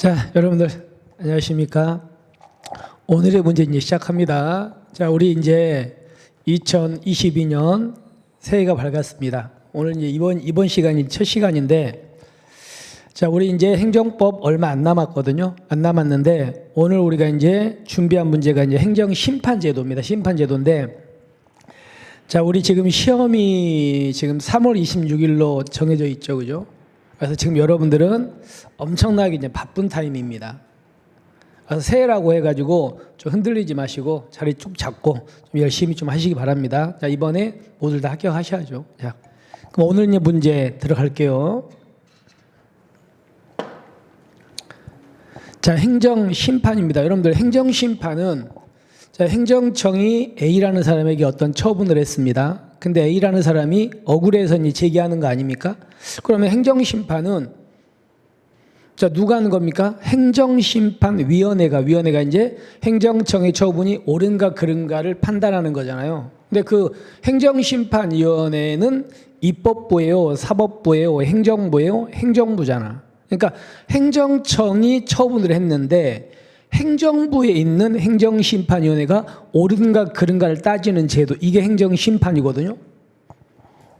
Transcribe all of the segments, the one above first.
자, 여러분들 안녕하십니까? 오늘의 문제 이제 시작합니다. 자, 우리 이제 2022년 새해가 밝았습니다. 오늘 이제 이번 시간이 첫 시간인데, 자, 우리 이제 행정법 얼마 안 남았거든요. 안 남았는데 오늘 우리가 이제 준비한 문제가 이제 행정심판제도입니다. 심판제도인데, 자, 우리 지금 시험이 지금 3월 26일로 정해져 있죠, 그죠? 그래서 지금 여러분들은 엄청나게 이제 바쁜 타임입니다. 그래서 새해라고 해가지고 좀 흔들리지 마시고 자리 쭉 잡고 좀 열심히 좀 하시기 바랍니다. 자, 이번에 모두 다 합격하셔야죠. 자, 그럼 오늘 이제 문제 들어갈게요. 자, 행정심판입니다. 여러분들 행정심판은, 자, 행정청이 A라는 사람에게 어떤 처분을 했습니다. 근데 A라는 사람이 억울해서 이제 제기하는 거 아닙니까? 그러면 행정심판은, 자, 누가 하는 겁니까? 행정심판위원회가 이제 행정청의 처분이 옳은가 그른가를 판단하는 거잖아요. 근데 그 행정심판위원회는 입법부예요, 사법부예요, 행정부예요, 행정부잖아. 그러니까 행정청이 처분을 했는데 행정부에 있는 행정심판위원회가 옳은가 그른가를 따지는 제도, 이게 행정심판이거든요.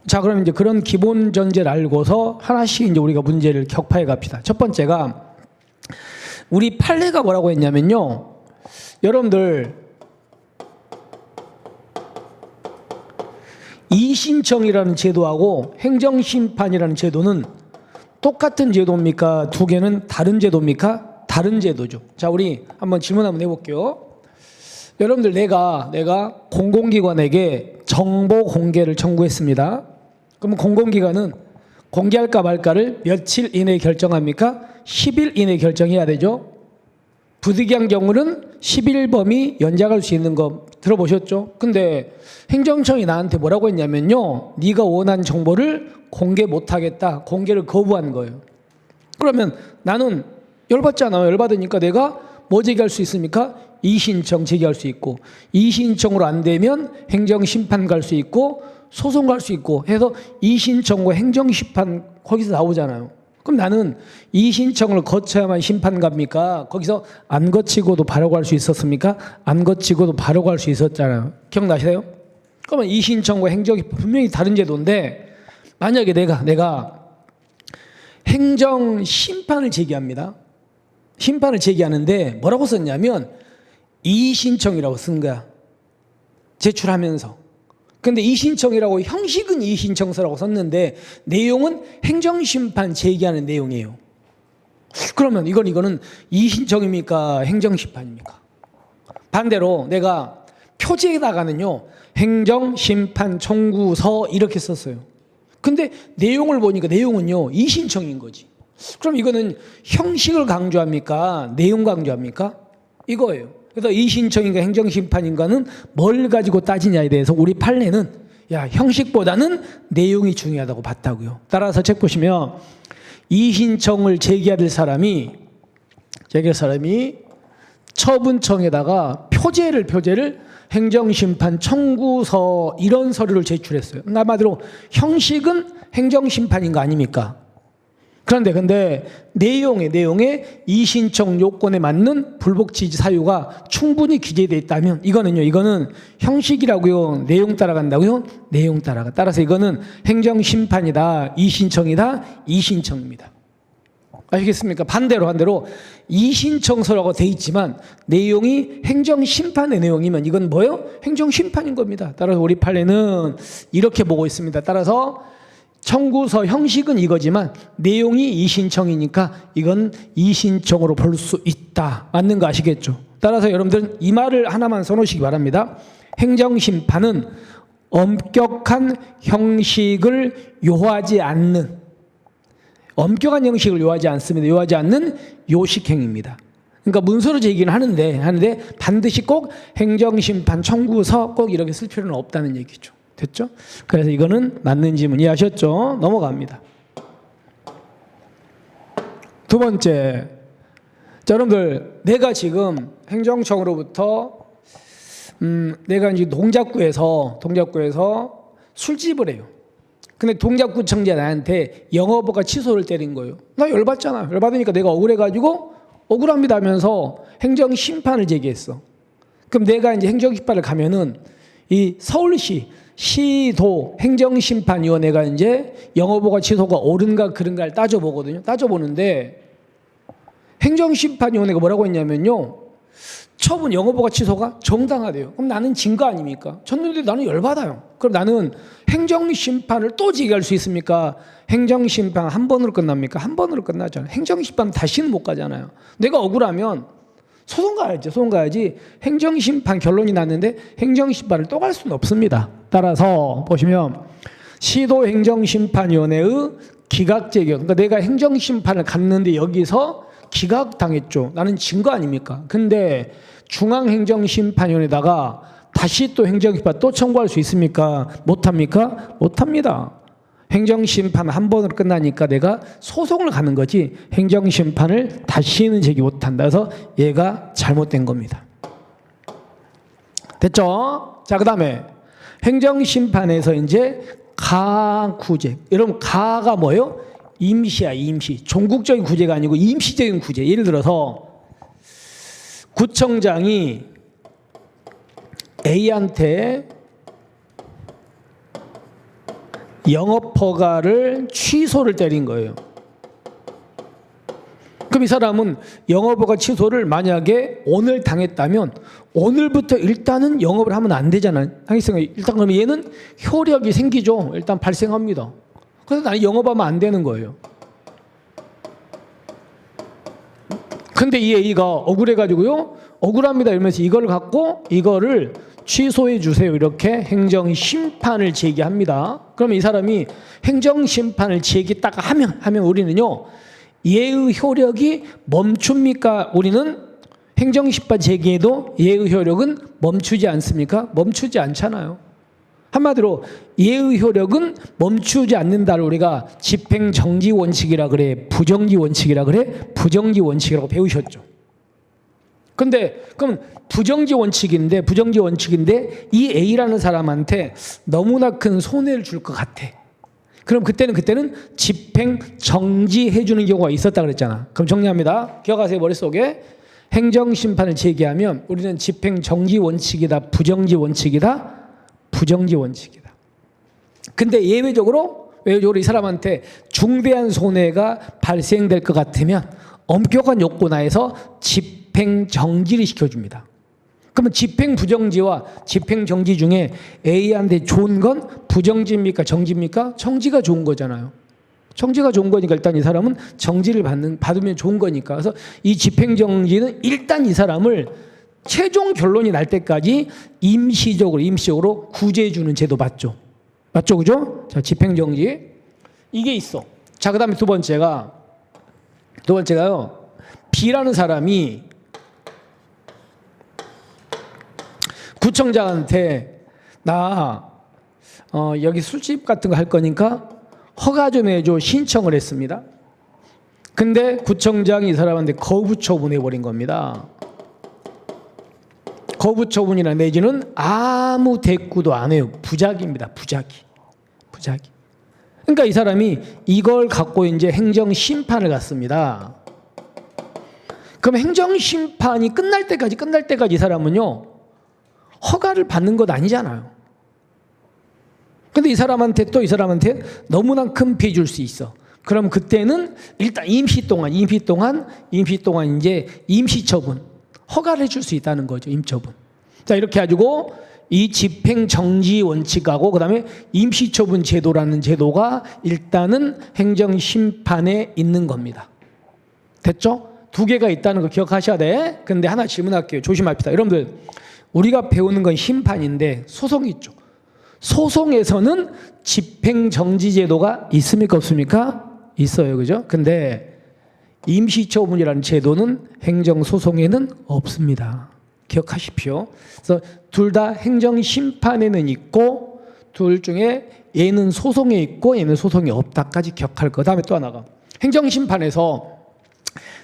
자, 그럼 이제 그런 기본 전제를 알고서 하나씩 이제 우리가 문제를 격파해 갑시다. 첫 번째가, 우리 판례가 뭐라고 했냐면요, 여러분들 이신청이라는 제도하고 행정심판이라는 제도는 똑같은 제도입니까? 두 개는 다른 제도입니까? 다른 제도죠. 자, 우리 한번 질문 한번 해볼게요. 여러분들, 내가 공공기관에게 정보 공개를 청구했습니다. 그러면 공공기관은 공개할까 말까를 며칠 이내에 결정합니까? 10일 이내에 결정해야 되죠. 부득이한 경우는 10일 범위 연장할 수 있는 거 들어보셨죠? 근데 행정청이 나한테 뭐라고 했냐면요, 네가 원하는 정보를 공개 못하겠다, 공개를 거부한 거예요. 그러면 나는 열받잖아요. 열받으니까 내가 뭐 제기할 수 있습니까? 이신청 제기할 수 있고, 이신청으로 안 되면 행정심판 갈 수 있고, 소송 갈 수 있고 해서 이신청과 행정심판 거기서 나오잖아요. 그럼 나는 이신청을 거쳐야만 심판 갑니까? 거기서 안 거치고도 바로 갈 수 있었습니까? 안 거치고도 바로 갈 수 있었잖아요. 기억나세요? 그러면 이신청과 행정심판 분명히 다른 제도인데, 만약에 내가 행정심판을 제기합니다. 심판을 제기하는데 뭐라고 썼냐면 이신청이라고 쓴 거야, 제출하면서. 근데 이신청이라고, 형식은 이신청서라고 썼는데 내용은 행정심판 제기하는 내용이에요. 그러면 이거는 이신청입니까? 행정심판입니까? 반대로 내가 표지에다가는요, 행정심판 청구서 이렇게 썼어요. 근데 내용을 보니까 내용은요, 이신청인 거지. 그럼 이거는 형식을 강조합니까? 내용 강조합니까? 이거예요. 그래서 이신청인가 행정심판인가는 뭘 가지고 따지냐에 대해서 우리 판례는, 야, 형식보다는 내용이 중요하다고 봤다고요. 따라서 책 보시면 이신청을 제기할 사람이 처분청에다가 표제를 행정심판 청구서 이런 서류를 제출했어요. 한마디로 형식은 행정심판인 거 아닙니까? 그런데 내용에 이신청 요건에 맞는 불복지지 사유가 충분히 기재되어 있다면 이거는 형식이라고요, 내용 따라간다고요? 내용 따라가. 따라서 이거는 행정심판이다, 이신청이다, 이신청입니다. 아시겠습니까? 반대로 이신청서라고 돼 있지만 내용이 행정심판의 내용이면 이건 뭐예요? 행정심판인 겁니다. 따라서 우리 판례는 이렇게 보고 있습니다. 따라서 청구서 형식은 이거지만 내용이 이신청이니까 이건 이신청으로 볼 수 있다. 맞는 거 아시겠죠? 따라서 여러분들은 이 말을 하나만 써놓으시기 바랍니다. 행정심판은 엄격한 형식을 요하지 않는, 엄격한 형식을 요하지 않습니다. 요하지 않는 요식행위입니다. 그러니까 문서로 제기는 하는데 반드시 꼭 행정심판 청구서 꼭 이렇게 쓸 필요는 없다는 얘기죠. 됐죠? 그래서 이거는 맞는 지문 이해하셨죠? 넘어갑니다. 두 번째, 자, 여러분들, 내가 지금 행정청으로부터 내가 이제 동작구에서 술집을 해요. 근데 동작구청장 나한테 영업허가 취소를 때린 거예요. 나 열받잖아. 열받으니까 내가 억울해가지고 억울합니다 하면서 행정심판을 제기했어. 그럼 내가 이제 행정심판을 가면은 이 서울시 시도 행정심판위원회가 이제 영업허가 취소가 옳은가 그른가를 따져보거든요. 따져보는데 행정심판위원회가 뭐라고 했냐면요. 처분 영업허가 취소가 정당하대요. 그럼 나는 진 거 아닙니까? 졌는데 나는 열받아요. 그럼 나는 행정심판을 또 제기할 수 있습니까? 행정심판 한 번으로 끝납니까? 한 번으로 끝나잖아요. 행정심판 다시는 못 가잖아요. 내가 억울하면 소송 가야지. 소송 가야지. 행정심판 결론이 났는데 행정심판을 또 갈 수는 없습니다. 따라서 보시면 시도행정심판위원회의 기각재결. 그러니까 내가 행정심판을 갔는데 여기서 기각당했죠. 나는 진 거 아닙니까? 근데 중앙행정심판위원회에다가 다시 또 행정심판 또 청구할 수 있습니까? 못합니까? 못합니다. 행정심판 한 번으로 끝나니까 내가 소송을 가는 거지 행정심판을 다시는 제기 못한다. 그래서 얘가 잘못된 겁니다. 됐죠? 자, 그 다음에 행정심판에서 이제 가구제. 여러분, 가가 뭐예요? 임시야, 임시. 종국적인 구제가 아니고 임시적인 구제. 예를 들어서 구청장이 A한테 영업허가를 취소를 때린 거예요. 그럼 이 사람은 영업허가 취소를 만약에 오늘 당했다면 오늘부터 일단은 영업을 하면 안 되잖아요. 일단 그러면 얘는 효력이 생기죠. 일단 발생합니다. 그래서 나는 영업하면 안 되는 거예요. 근데 이 A가 억울해가지고요. 억울합니다 이러면서 이걸 갖고 이거를 취소해 주세요. 이렇게 행정심판을 제기합니다. 그러면 이 사람이 행정심판을 제기 딱 하면 우리는요. 얘의 효력이 멈춥니까? 우리는 행정심판 제기에도 얘의 효력은 멈추지 않습니까? 멈추지 않잖아요. 한마디로 얘의 효력은 멈추지 않는다를 우리가 집행정지 원칙이라 그래, 부정지 원칙이라 그래, 부정지 원칙이라고 배우셨죠. 근데 그럼 부정지 원칙인데 이 A라는 사람한테 너무나 큰 손해를 줄 것 같아. 그럼 그때는 집행 정지해 주는 경우가 있었다 그랬잖아. 그럼 정리합니다. 기억하세요. 머릿속에 행정심판을 제기하면 우리는 집행 정지 원칙이다, 부정지 원칙이다, 부정지 원칙이다. 근데 예외적으로 이 사람한테 중대한 손해가 발생될 것 같으면 엄격한 요건 하에서 집행 정지를 시켜줍니다. 그러면 집행 부정지와 집행 정지 중에 A한테 좋은 건 부정지입니까? 정지입니까? 정지가 좋은 거잖아요. 정지가 좋은 거니까 일단 이 사람은 정지를 받으면 좋은 거니까. 그래서 이 집행 정지는 일단 이 사람을 최종 결론이 날 때까지 임시적으로 구제해 주는 제도 맞죠? 맞죠? 그죠? 자, 집행 정지. 이게 있어. 자, 그다음에 두 번째가요. B라는 사람이 구청장한테 나 여기 술집 같은 거 할 거니까 허가 좀 해줘 신청을 했습니다. 근데 구청장이 이 사람한테 거부 처분해버린 겁니다. 거부 처분이나 내지는 아무 대꾸도 안 해요. 부작입니다. 부작이. 그러니까 이 사람이 이걸 갖고 이제 행정심판을 갔습니다. 그럼 행정심판이 끝날 때까지 이 사람은요. 허가를 받는 것 아니잖아요. 근데 이 사람한테 너무나 큰 피해 줄 수 있어. 그럼 그때는 일단 임시 동안 이제 임시처분 허가를 해줄 수 있다는 거죠. 임처분. 자, 이렇게 가지고 이 집행정지 원칙하고 그다음에 임시처분 제도라는 제도가 일단은 행정심판에 있는 겁니다. 됐죠? 두 개가 있다는 거 기억하셔야 돼. 근데 하나 질문할게요. 조심합시다. 여러분들 우리가 배우는 건 심판인데 소송이 있죠. 소송에서는 집행정지 제도가 있습니까? 없습니까? 있어요. 그죠? 근데 임시처분이라는 제도는 행정소송에는 없습니다. 기억하십시오. 그래서 둘 다 행정심판에는 있고 둘 중에 얘는 소송에 있고 얘는 소송이 없다까지 기억할 거. 다음에 또 하나가 행정심판에서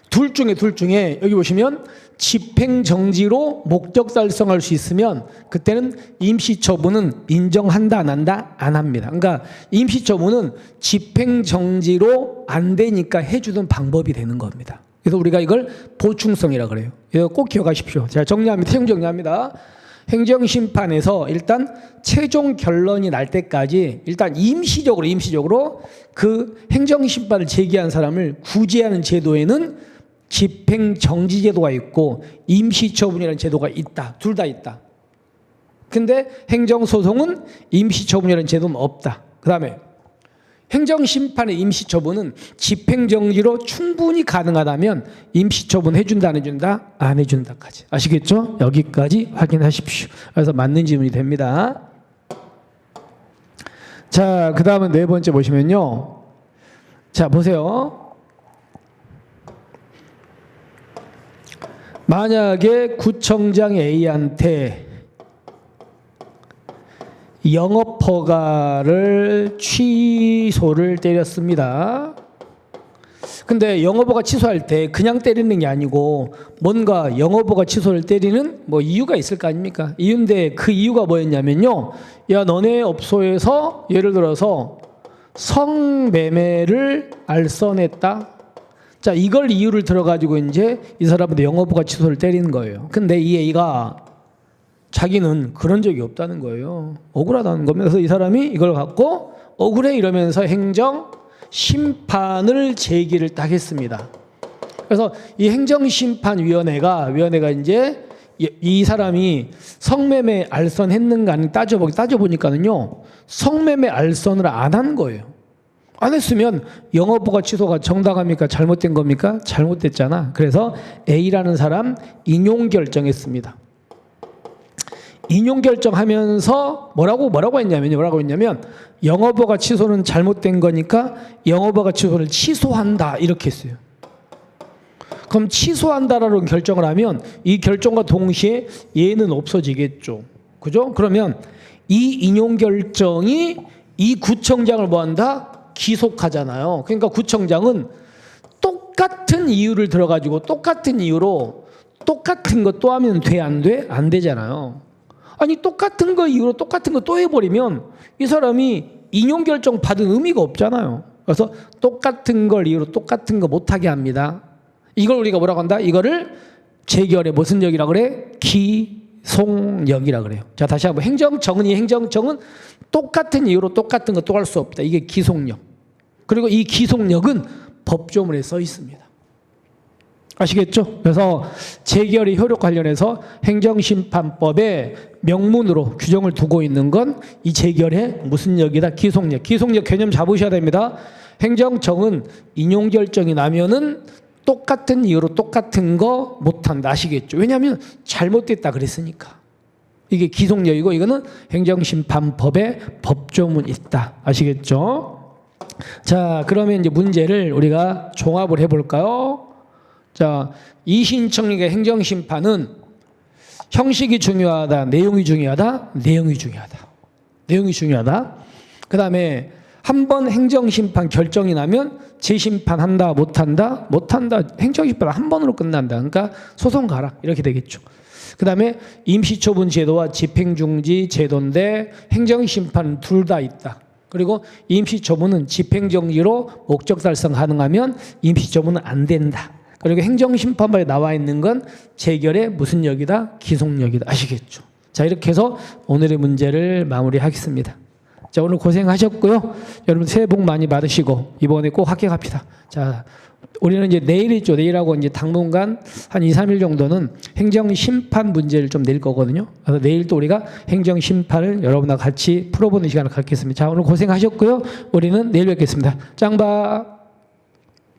둘 중에 여기 보시면 집행정지로 목적 달성할 수 있으면 그때는 임시처분은 인정한다 안 한다? 안 합니다. 그러니까 임시처분은 집행정지로 안 되니까 해주는 방법이 되는 겁니다. 그래서 우리가 이걸 보충성이라 그래요. 이거 꼭 기억하십시오. 제가 정리합니다. 최종 정리합니다. 행정심판에서 일단 최종 결론이 날 때까지 일단 임시적으로 그 행정심판을 제기한 사람을 구제하는 제도에는 집행정지제도가 있고 임시처분이라는 제도가 있다. 둘 다 있다. 근데 행정소송은 임시처분이라는 제도는 없다. 그 다음에 행정심판의 임시처분은 집행정지로 충분히 가능하다면 임시처분 해준다 안 해준다? 안 해준다까지. 아시겠죠? 여기까지 확인하십시오. 그래서 맞는 질문이 됩니다. 자, 그 다음은 네 번째 보시면요. 자, 보세요. 만약에 구청장 A한테 영업허가를 취소를 때렸습니다. 근데 영업허가 취소할 때 그냥 때리는 게 아니고 뭔가 영업허가 취소를 때리는 뭐 이유가 있을 거 아닙니까? 이유인데 그 이유가 뭐였냐면요. 야, 너네 업소에서 예를 들어서 성매매를 알선했다. 자, 이걸 이유를 들어가지고 이제 이 사람한테 영업허가 취소를 때리는 거예요. 근데 이 A가 자기는 그런 적이 없다는 거예요. 억울하다는 겁니다. 그래서 이 사람이 이걸 갖고 억울해 이러면서 행정 심판을 제기를 딱 했습니다. 그래서 이 행정심판위원회가 이제 이 사람이 성매매 알선했는가 아닌가 따져보니까는요, 성매매 알선을 안 한 거예요. 안 했으면 영업허가 취소가 정당합니까? 잘못된 겁니까? 잘못됐잖아. 그래서 A라는 사람 인용 결정했습니다. 인용 결정하면서 뭐라고 했냐면 영업허가 취소는 잘못된 거니까 영업허가 취소를 취소한다 이렇게 했어요. 그럼 취소한다라는 결정을 하면 이 결정과 동시에 얘는 없어지겠죠. 그죠? 그러면 이 인용 결정이 이 구청장을 뭐한다? 기속하잖아요. 그러니까 구청장은 똑같은 이유를 들어가지고 똑같은 이유로 똑같은 거 또 하면 돼? 안 돼? 안 되잖아요. 아니 똑같은 거 이유로 똑같은 거 또 해버리면 이 사람이 인용 결정 받은 의미가 없잖아요. 그래서 똑같은 걸 이유로 똑같은 거 못하게 합니다. 이걸 우리가 뭐라고 한다? 이거를 재결의 무슨 역이라 그래? 기속역이라 그래요. 자, 다시 한번 행정청은 똑같은 이유로 똑같은 거 또 할 수 없다. 이게 기속역. 그리고 이 기속역은 법조문에 써 있습니다. 아시겠죠? 그래서 재결의 효력 관련해서 행정심판법에 명문으로 규정을 두고 있는 건 이 재결의 무슨 역이다? 기속역. 기속역 개념 잡으셔야 됩니다. 행정청은 인용 결정이 나면은 똑같은 이유로 똑같은 거 못한다. 아시겠죠? 왜냐하면 잘못됐다 그랬으니까. 이게 기속역이고 이거는 행정심판법에 법조문이 있다. 아시겠죠? 자, 그러면 이제 문제를 우리가 종합을 해볼까요? 자, 이신청리의 행정심판은 형식이 중요하다, 내용이 중요하다, 내용이 중요하다. 그 다음에 한 번 행정심판 결정이 나면 재심판한다, 못한다. 행정심판 한 번으로 끝난다. 그러니까 소송 가라 이렇게 되겠죠. 그 다음에 임시처분 제도와 집행중지 제도인데 행정심판은 둘 다 있다. 그리고 임시처분은 집행정지로 목적 달성 가능하면 임시처분은 안 된다. 그리고 행정심판법에 나와 있는 건 재결의 무슨 역이다? 기속역이다. 아시겠죠? 자, 이렇게 해서 오늘의 문제를 마무리하겠습니다. 자, 오늘 고생하셨고요. 여러분 새해 복 많이 받으시고 이번에 꼭 합격합시다. 자, 우리는 이제 내일 있죠. 내일하고 이제 당분간 한 2, 3일 정도는 행정심판 문제를 좀 낼 거거든요. 그래서 내일 또 우리가 행정심판을 여러분과 같이 풀어보는 시간을 갖겠습니다. 자, 오늘 고생하셨고요. 우리는 내일 뵙겠습니다. 짱바.